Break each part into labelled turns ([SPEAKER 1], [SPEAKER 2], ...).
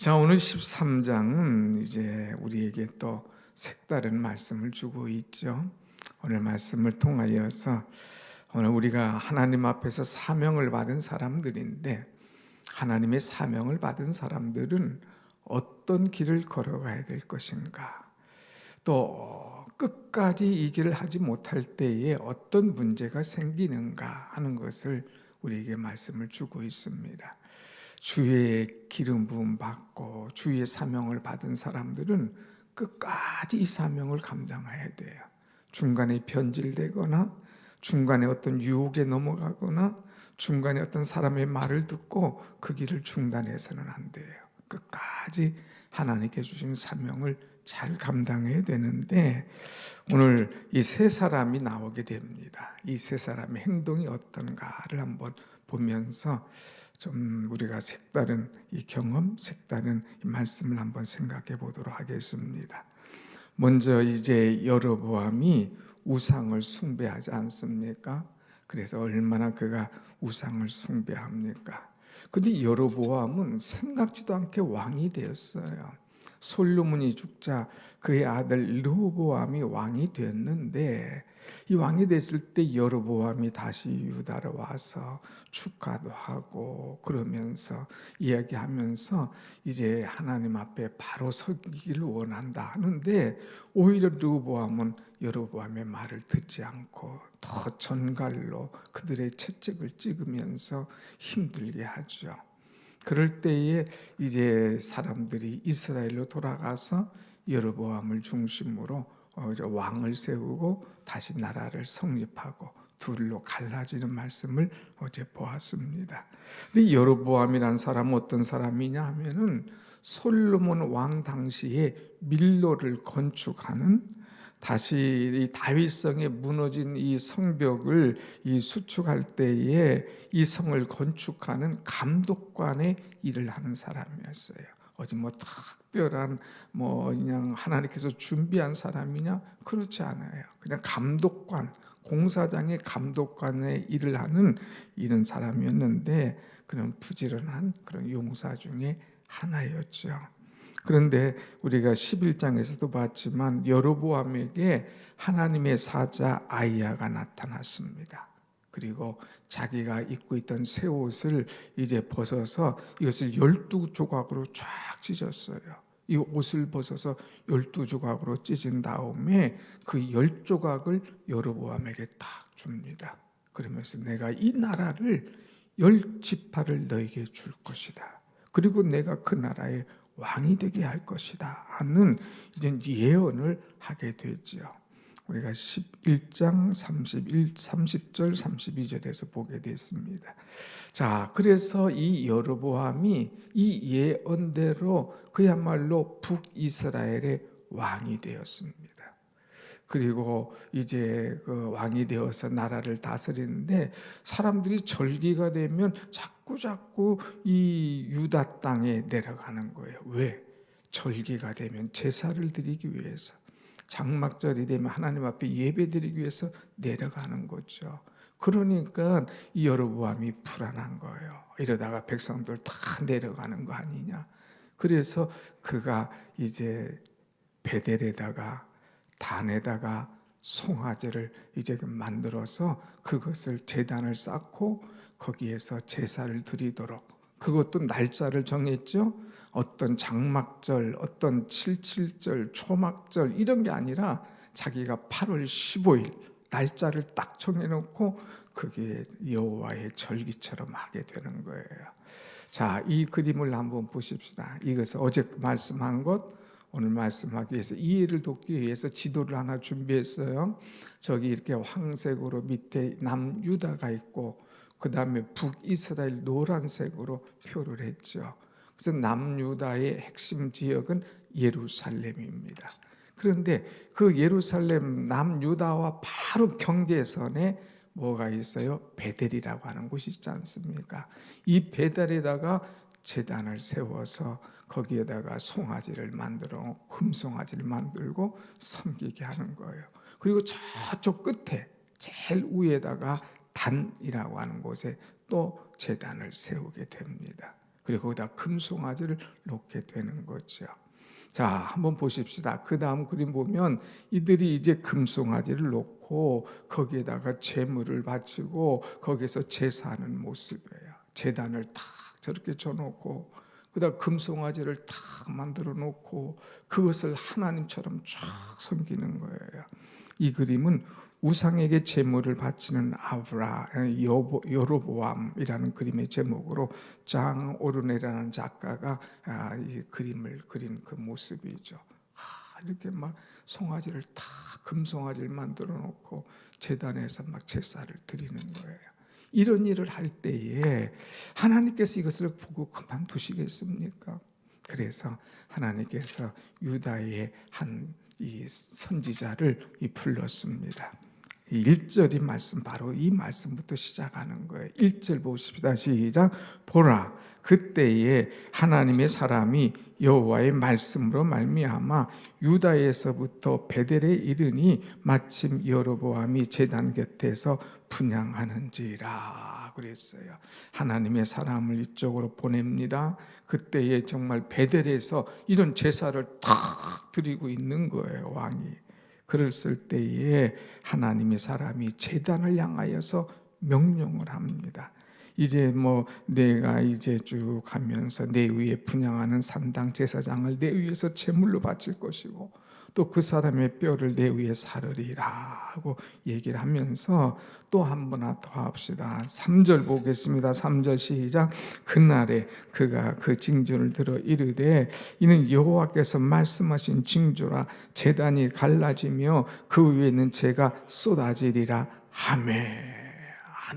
[SPEAKER 1] 자, 오늘 13장은 이제 우리에게 또 색다른 말씀을 주고 있죠. 오늘 말씀을 통하여서 오늘 우리가 하나님 앞에서 사명을 받은 사람들인데, 하나님의 사명을 받은 사람들은 어떤 길을 걸어가야 될 것인가, 또 끝까지 이 길을 하지 못할 때에 어떤 문제가 생기는가 하는 것을 우리에게 말씀을 주고 있습니다. 주의 기름 부음 받고 주의 사명을 받은 사람들은 끝까지 이 사명을 감당해야 돼요. 중간에 변질되거나 중간에 어떤 유혹에 넘어가거나 중간에 어떤 사람의 말을 듣고 그 길을 중단해서는 안 돼요. 끝까지 하나님께 주신 사명을 잘 감당해야 되는데, 오늘 이 세 사람이 나오게 됩니다. 이 세 사람의 행동이 어떤가를 한번 보면서 좀 우리가 색다른 이 경험, 색다른 이 말씀을 한번 생각해 보도록 하겠습니다. 먼저 이제 여로보암이 우상을 숭배하지 않습니까? 그래서 얼마나 그가 우상을 숭배합니까? 근데 여로보암은 생각지도 않게 왕이 되었어요. 솔로몬이 죽자 그의 아들 르호보암이 왕이 됐는데, 이 왕이 됐을 때 여로보암이 다시 유다로 와서 축하도 하고 그러면서 이야기하면서 이제 하나님 앞에 바로 서기를 원한다 하는데, 오히려 르호보암은 여로보암의 말을 듣지 않고 더 전갈로 그들의 채찍을 찍으면서 힘들게 하죠. 그럴 때에 이제 사람들이 이스라엘로 돌아가서 여로보암을 중심으로 왕을 세우고 다시 나라를 성립하고 둘로 갈라지는 말씀을 어제 보았습니다. 근데 여로보암이란 사람은 어떤 사람이냐 하면은 솔로몬 왕 당시에 밀로를 건축하는, 다시 이 다윗성에 무너진 이 성벽을 이 수축할 때에 이 성을 건축하는 감독관의 일을 하는 사람이었어요. 어디 뭐 특별한 그냥 하나님께서 준비한 사람이냐? 그렇지 않아요. 그냥 감독관, 공사장의 감독관의 일을 하는 이런 사람이었는데, 그런 부지런한 그런 용사 중에 하나였죠. 그런데 우리가 11장에서도 봤지만 여로보암에게 하나님의 사자 아이야가 나타났습니다. 그리고 자기가 입고 있던 새 옷을 이제 벗어서 이것을 12조각으로 쫙 찢었어요. 이 옷을 벗어서 12조각으로 찢은 다음에 그 10조각을 여로보암에게 딱 줍니다. 그러면서 내가 이 나라를 10지파를 너에게 줄 것이다. 그리고 내가 그 나라의 왕이 되게 할 것이다 하는 이제 예언을 하게 되죠. 우리가 11장 30절 32절에서 보게 됐습니다. 자, 그래서 이 여로보암이 이 예언대로 그야말로 북이스라엘의 왕이 되었습니다. 그리고 이제 그 왕이 되어서 나라를 다스리는데, 사람들이 절기가 되면 자꾸 이 유다 땅에 내려가는 거예요. 왜? 절기가 되면 제사를 드리기 위해서, 장막절이 되면 하나님 앞에 예배드리기 위해서 내려가는 거죠. 그러니까 이 여로보암이 불안한 거예요. 이러다가 백성들 다 내려가는 거 아니냐. 그래서 그가 이제 베델에다가 단에다가 송아지를 이제 만들어서 그것을 제단을 쌓고 거기에서 제사를 드리도록, 그것도 날짜를 정했죠. 어떤 장막절, 어떤 77절, 초막절 이런 게 아니라 자기가 8월 15일 날짜를 딱 정해놓고 그게 여호와의 절기처럼 하게 되는 거예요. 자, 이 그림을 한번 보십시다. 이것을 어제 말씀한 것 오늘 말씀하기 위해서 이해를 돕기 위해서 지도를 하나 준비했어요. 저기 이렇게 황색으로 밑에 남유다가 있고 그 다음에 북이스라엘 노란색으로 표를 했죠. 그래서 남유다의 핵심 지역은 예루살렘입니다. 그런데 그 예루살렘 남유다와 바로 경계선에 뭐가 있어요? 베델이라고 하는 곳이 있지 않습니까? 이 베델에다가 제단을 세워서 거기에다가 송아지를 만들어 금송아지를 만들고 섬기게 하는 거예요. 그리고 저쪽 끝에 제일 위에다가 단이라고 하는 곳에 또 제단을 세우게 됩니다. 그리고 거기다 금송아지를 놓게 되는 거죠. 자, 한번 보십시다. 그 다음 그림 보면 이들이 이제 금송아지를 놓고 거기에다가 제물을 바치고 거기에서 제사하는 모습이에요. 제단을 탁 저렇게 쳐놓고 그다음 금송아지를 탁 만들어 놓고 그것을 하나님처럼 쫙 섬기는 거예요. 이 그림은 우상에게 제물을 바치는 여로보암이라는 그림의 제목으로 장 오르네라는 작가가 이 그림을 그린 그 모습이죠. 이렇게 막 송아지를 다 금송아지를 만들어 놓고 제단에서 막 제사를 드리는 거예요. 이런 일을 할 때에 하나님께서 이것을 보고 그만두시겠습니까? 그래서 하나님께서 유다의 한 이 선지자를 불렀습니다. 1절이 말씀, 바로 이 말씀부터 시작하는 거예요. 1절 보십시다. 시작. 보라, 그때에 하나님의 사람이 여호와의 말씀으로 말미암아 유다에서부터 베델에 이르니 마침 여로보암이 제단 곁에서 분향하는지라 그랬어요. 하나님의 사람을 이쪽으로 보냅니다. 그때에 정말 베델에서 이런 제사를 탁 드리고 있는 거예요, 왕이. 그랬을 때에 하나님의 사람이 제단을 향하여서 명령을 합니다. 이제 뭐 내가 이제 쭉 가면서 내 위에 분향하는 산당 제사장을 내 위에서 제물로 바칠 것이고 또 그 사람의 뼈를 내 위에 사르리라 하고 얘기를 하면서 또 한 번 더 합시다. 3절 보겠습니다. 3절 시작. 그날에 그가 그 징조를 들어 이르되 이는 여호와께서 말씀하신 징조라 제단이 갈라지며 그 위에는 재가 쏟아지리라 하매.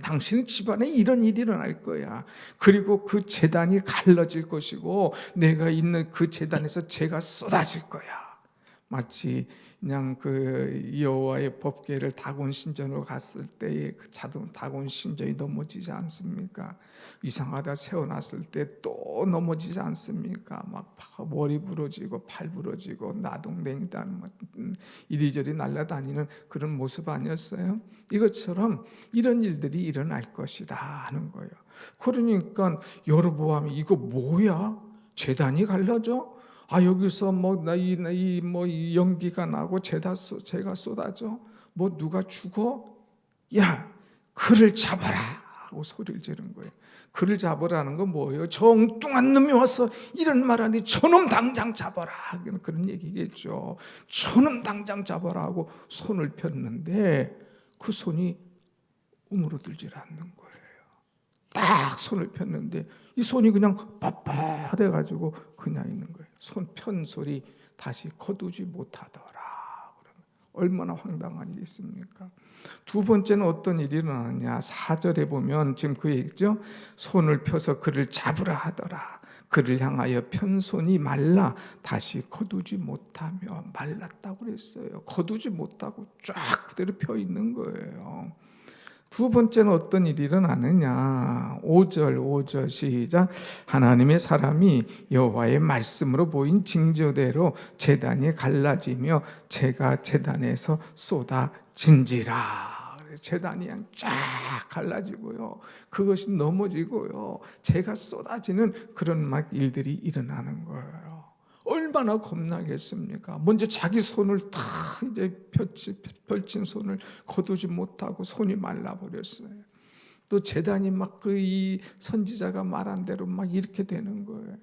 [SPEAKER 1] 당신 집안에 이런 일이 일어날 거야. 그리고 그 제단이 갈라질 것이고 내가 있는 그 제단에서 재가 쏟아질 거야. 마치 그냥 그 여호와의 법궤를 다곤 신전으로 갔을 때에 그 다곤 신전이 넘어지지 않습니까? 이상하다 세워놨을 때 또 넘어지지 않습니까? 막 머리 부러지고 팔 부러지고 나동댕이다 이리저리 날아다니는 그런 모습 아니었어요? 이것처럼 이런 일들이 일어날 것이다 하는 거예요. 그러니까 여로보암이 이거 뭐야? 제단이 갈라져? 여기서 이 연기가 나고 재가 쏟아져? 뭐 누가 죽어? 야, 그를 잡아라! 하고 소리를 지른 거예요. 그를 잡으라는 건 뭐예요? 저 엉뚱한 놈이 와서 이런 말하니 저놈 당장 잡아라! 그런 얘기겠죠. 저놈 당장 잡아라 하고 손을 폈는데 그 손이 우물어들질 않는 거예요. 딱 손을 폈는데 이 손이 그냥 빳빳해 가지고 그냥 있는 거예요. 손 편 소리 다시 거두지 못하더라. 얼마나 황당한 일이 있습니까? 두 번째는 어떤 일이 일어나느냐? 4절에 보면 지금 그 얘기죠. 손을 펴서 그를 잡으라 하더라. 그를 향하여 편 손이 말라 다시 거두지 못하며 말랐다고 그랬어요. 거두지 못하고 쫙 그대로 펴 있는 거예요. 두 번째는 어떤 일이 일어나느냐? 5절 시작. 하나님의 사람이 여호와의 말씀으로 보인 징조대로 제단이 갈라지며 재가 제단에서 쏟아진지라. 제단이 그냥 쫙 갈라지고요. 그것이 넘어지고요. 재가 쏟아지는 그런 막 일들이 일어나는 거예요. 얼마나 겁나겠습니까? 먼저 자기 손을 다 이제 펼친 손을 거두지 못하고 손이 말라버렸어요. 또 제단이 막 그 이 선지자가 말한 대로 막 이렇게 되는 거예요.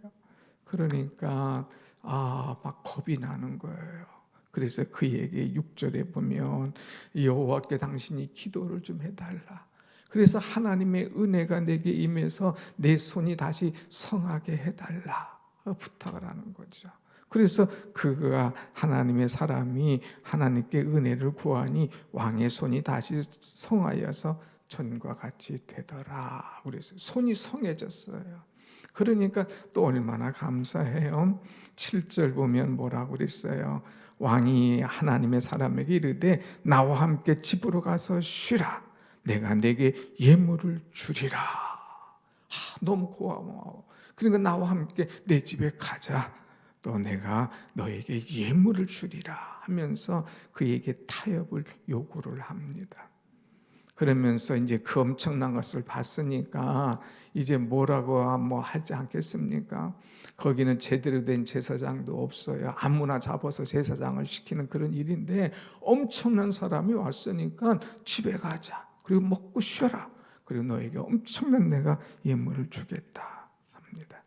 [SPEAKER 1] 그러니까 막 겁이 나는 거예요. 그래서 그에게 6절에 보면 여호와께 당신이 기도를 좀 해달라. 그래서 하나님의 은혜가 내게 임해서 내 손이 다시 성하게 해달라 부탁을 하는 거죠. 그래서 그가 하나님의 사람이 하나님께 은혜를 구하니 왕의 손이 다시 성하여서 전과 같이 되더라. 그래서 손이 성해졌어요. 그러니까 또 얼마나 감사해요. 7절 보면 뭐라고 그랬어요? 왕이 하나님의 사람에게 이르되 나와 함께 집으로 가서 쉬라. 내가 내게 예물을 주리라. 너무 고마워. 그러니까 나와 함께 내 집에 가자. 또 내가 너에게 예물을 주리라 하면서 그에게 타협을 요구를 합니다. 그러면서 이제 그 엄청난 것을 봤으니까 이제 뭐라고 뭐 하지 않겠습니까? 거기는 제대로 된 제사장도 없어요. 아무나 잡아서 제사장을 시키는 그런 일인데 엄청난 사람이 왔으니까 집에 가자. 그리고 먹고 쉬어라. 그리고 너에게 엄청난 내가 예물을 주겠다 합니다.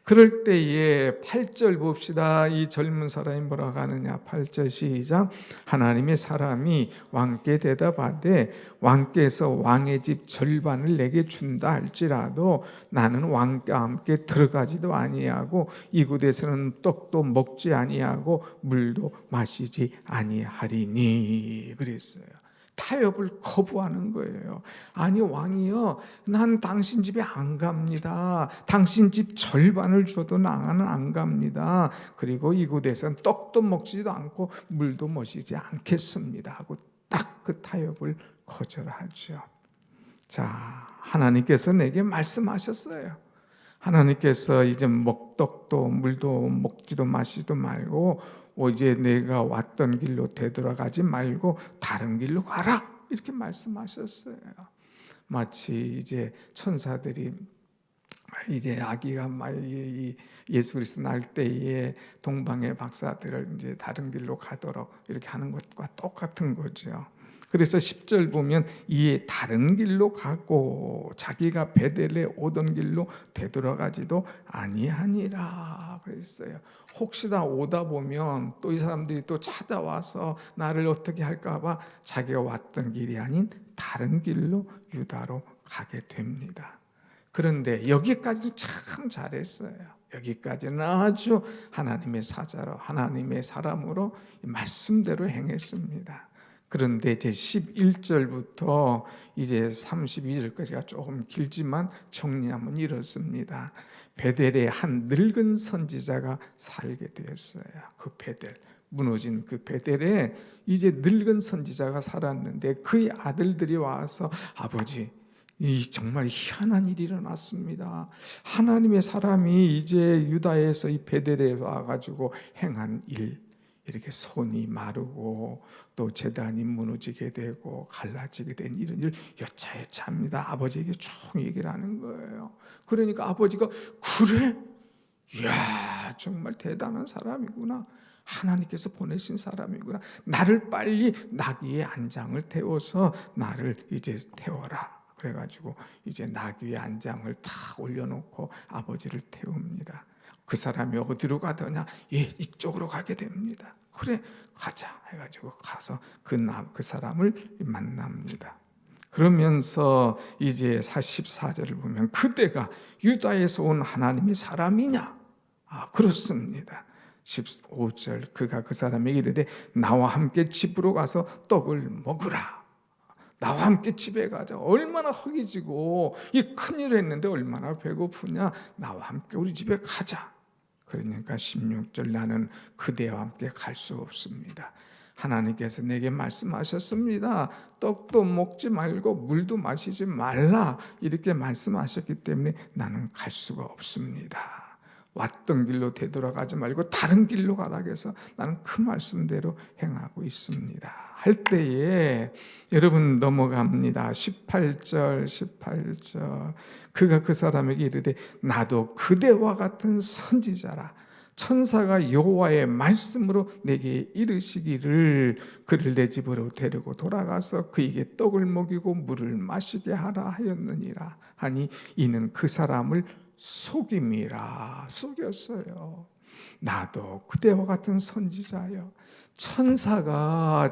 [SPEAKER 1] 그럴 때에 8절 봅시다. 이 젊은 사람이 뭐라고 하느냐. 8절 시작. 하나님의 사람이 왕께 대답하되 왕께서 왕의 집 절반을 내게 준다 할지라도 나는 왕과 함께 들어가지도 아니하고 이곳에서는 떡도 먹지 아니하고 물도 마시지 아니하리니 그랬어요. 타협을 거부하는 거예요. 아니 왕이요, 난 당신 집에 안 갑니다. 당신 집 절반을 줘도 나는 안 갑니다. 그리고 이곳에서는 떡도 먹지도 않고 물도 마시지 않겠습니다 하고 딱 그 타협을 거절하죠. 자, 하나님께서 내게 말씀하셨어요. 하나님께서 이제 떡도 물도 먹지도 마시지도 말고 이제 내가 왔던 길로 되돌아가지 말고 다른 길로 가라 이렇게 말씀하셨어요. 마치 이제 천사들이 이제 아기가 예수 그리스도 날 때에 동방의 박사들을 이제 다른 길로 가도록 이렇게 하는 것과 똑같은 거죠. 그래서 10절 보면 이에 다른 길로 가고 자기가 베델에 오던 길로 되돌아가지도 아니하니라 그랬어요. 혹시나 오다 보면 또 이 사람들이 또 찾아와서 나를 어떻게 할까 봐 자기가 왔던 길이 아닌 다른 길로 유다로 가게 됩니다. 그런데 여기까지는 참 잘했어요. 여기까지는 아주 하나님의 사자로 하나님의 사람으로 말씀대로 행했습니다. 그런데 이제 11절부터 이제 32절까지가 조금 길지만 정리하면 이렇습니다. 베델에 한 늙은 선지자가 살게 되었어요. 그 베델, 무너진 그 베델에 이제 늙은 선지자가 살았는데 그의 아들들이 와서 아버지, 이 정말 희한한 일이 일어났습니다. 하나님의 사람이 이제 유다에서 이 베델에 와가지고 행한 일, 이렇게 손이 마르고 또 제단이 무너지게 되고 갈라지게 된 이런 일 여차여차합니다. 아버지에게 쭉 얘기를 하는 거예요. 그러니까 아버지가 그래? 이야 정말 대단한 사람이구나. 하나님께서 보내신 사람이구나. 나를 빨리 나귀의 안장을 태워서 나를 이제 태워라. 그래가지고 이제 나귀의 안장을 다 올려놓고 아버지를 태웁니다. 그 사람이 어디로 가더냐? 예, 이쪽으로 가게 됩니다. 그래, 가자 해가지고 가서 그 사람을 만납니다. 그러면서 이제 14절을 보면 그대가 유다에서 온 하나님의 사람이냐? 그렇습니다. 15절 그가 그 사람에게 이르되 나와 함께 집으로 가서 떡을 먹으라. 나와 함께 집에 가자. 얼마나 허기지고 이 큰일을 했는데 얼마나 배고프냐. 나와 함께 우리 집에 가자. 그러니까 16절 나는 그대와 함께 갈 수 없습니다. 하나님께서 내게 말씀하셨습니다. 떡도 먹지 말고 물도 마시지 말라 이렇게 말씀하셨기 때문에 나는 갈 수가 없습니다. 왔던 길로 되돌아가지 말고 다른 길로 가라 해서 나는 그 말씀대로 행하고 있습니다 할 때에 여러분 넘어갑니다. 18절 그가 그 사람에게 이르되 나도 그대와 같은 선지자라. 천사가 여호와의 말씀으로 내게 이르시기를 그를 내 집으로 데리고 돌아가서 그에게 떡을 먹이고 물을 마시게 하라 하였느니라 하니 이는 그 사람을 속임이라. 속였어요. 나도 그대와 같은 선지자여. 천사가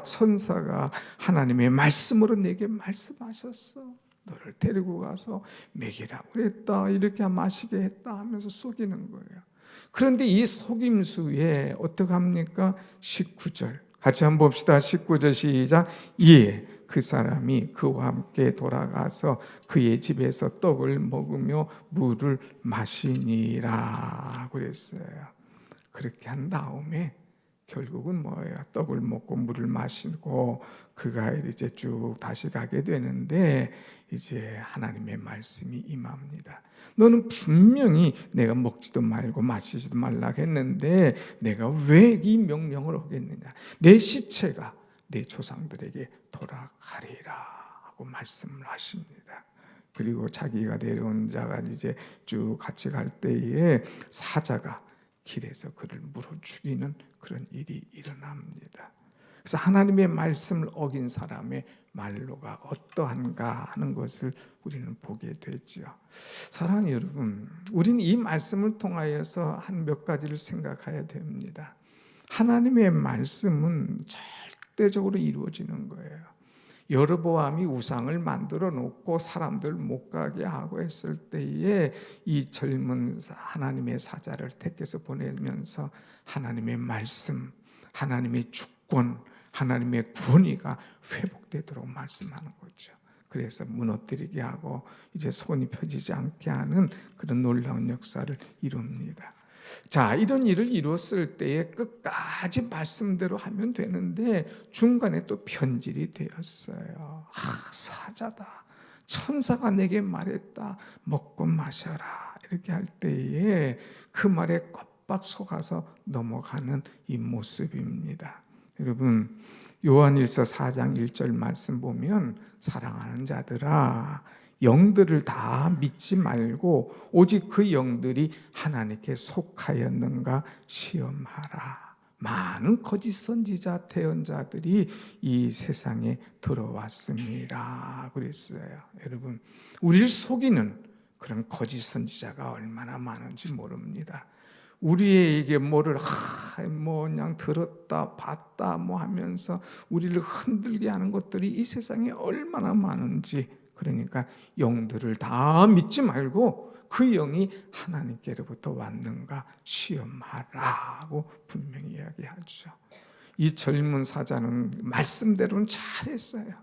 [SPEAKER 1] 하나님의 말씀으로 내게 말씀하셨어. 너를 데리고 가서 먹이라고 그랬다. 이렇게 마시게 했다 하면서 속이는 거예요. 그런데 이 속임수에 어떻게 합니까? 19절 같이 한번 봅시다. 19절 시작. 예, 그 사람이 그와 함께 돌아가서 그의 집에서 떡을 먹으며 물을 마시니라 그랬어요. 그렇게 한 다음에 결국은 뭐예요? 떡을 먹고 물을 마시고 그가 이제 쭉 다시 가게 되는데 이제 하나님의 말씀이 임합니다. 너는 분명히 내가 먹지도 말고 마시지도 말라 했는데 내가 왜 이 명령을 하겠느냐? 내 시체가 내 조상들에게 돌아가리라. 하고 말씀을 하십니다. 그리고 자기가 데려온 자가 이제 쭉 같이 갈 때에 사자가 길에서 그를 물어 죽이는 그런 일이 일어납니다. 그래서 하나님의 말씀을 어긴 사람의 말로가 어떠한가 하는 것을 우리는 보게 되죠. 사랑하는 여러분, 우리는 이 말씀을 통하여서 한 몇 가지를 생각해야 됩니다. 하나님의 말씀은 절대적으로 이루어지는 거예요. 여로보암이 우상을 만들어 놓고 사람들 못 가게 하고 했을 때에 이 젊은 하나님의 사자를 택해서 보내면서 하나님의 말씀, 하나님의 주권, 하나님의 권위가 회복되도록 말씀하는 거죠. 그래서 무너뜨리게 하고 이제 손이 펴지지 않게 하는 그런 놀라운 역사를 이룹니다. 자, 이런 일을 이루었을 때에 끝까지 말씀대로 하면 되는데 중간에 또 편질이 되었어요. 사자다, 천사가 내게 말했다, 먹고 마셔라, 이렇게 할 때에 그 말에 껍박 속아서 넘어가는 이 모습입니다. 여러분, 요한일서 4장 1절 말씀 보면 사랑하는 자들아, 영들을 다 믿지 말고 오직 그 영들이 하나님께 속하였는가 시험하라. 많은 거짓 선지자 대언자들이 이 세상에 들어왔습니다. 그랬어요. 여러분, 우리를 속이는 그런 거짓 선지자가 얼마나 많은지 모릅니다. 우리에게 뭐를 그냥 들었다 봤다 하면서 우리를 흔들게 하는 것들이 이 세상에 얼마나 많은지. 그러니까 영들을 다 믿지 말고 그 영이 하나님께로부터 왔는가 시험하라고 분명히 이야기하죠. 이 젊은 사자는 말씀대로는 잘했어요.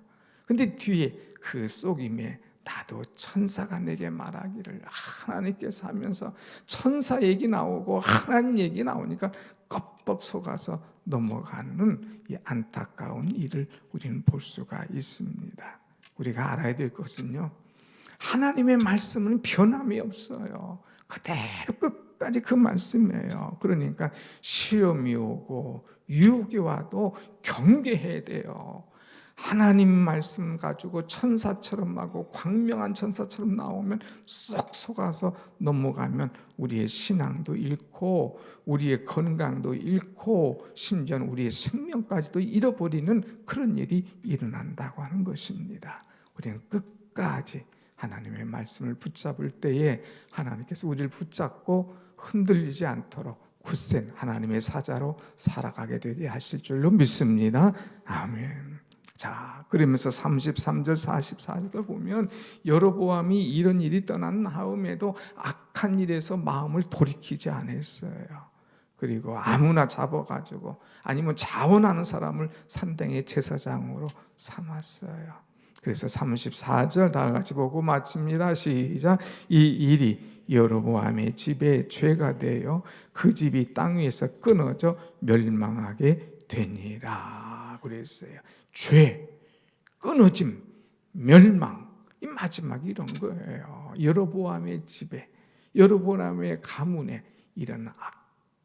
[SPEAKER 1] 근데 뒤에 그 속임에 나도 천사가 내게 말하기를, 하나님께서 하면서 천사 얘기 나오고 하나님 얘기 나오니까 껍벅 속아서 넘어가는 이 안타까운 일을 우리는 볼 수가 있습니다. 우리가 알아야 될 것은요, 하나님의 말씀은 변함이 없어요. 그대로 끝까지 그 말씀이에요. 그러니까 시험이 오고 유혹이 와도 경계해야 돼요. 하나님 말씀 가지고 천사처럼 하고 광명한 천사처럼 나오면 쏙 속아서 넘어가면 우리의 신앙도 잃고 우리의 건강도 잃고 심지어는 우리의 생명까지도 잃어버리는 그런 일이 일어난다고 하는 것입니다. 우리는 끝까지 하나님의 말씀을 붙잡을 때에 하나님께서 우리를 붙잡고 흔들리지 않도록 굳센 하나님의 사자로 살아가게 되게 하실 줄로 믿습니다. 아멘. 자, 그러면서 33절 44절을 보면 여로보암이 이런 일이 떠난 다음에도 악한 일에서 마음을 돌이키지 않았어요. 그리고 아무나 잡아가지고 아니면 자원하는 사람을 산당의 제사장으로 삼았어요. 그래서 34절 다 같이 보고 마칩니다. 시작. 이 일이 여로보암의 집에 죄가 되어 그 집이 땅 위에서 끊어져 멸망하게 되니라 그랬어요. 죄, 끊어짐, 멸망, 이 마지막이 이런 거예요. 여로보암의 집에, 여로보암의 가문에 이런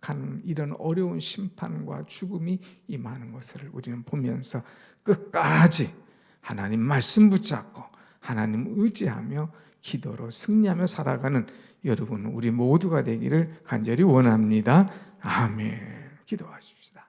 [SPEAKER 1] 악한, 이런 어려운 심판과 죽음이 임하는 것을 우리는 보면서 끝까지 하나님 말씀 붙잡고 하나님 의지하며 기도로 승리하며 살아가는 여러분, 우리 모두가 되기를 간절히 원합니다. 아멘. 기도하십시다.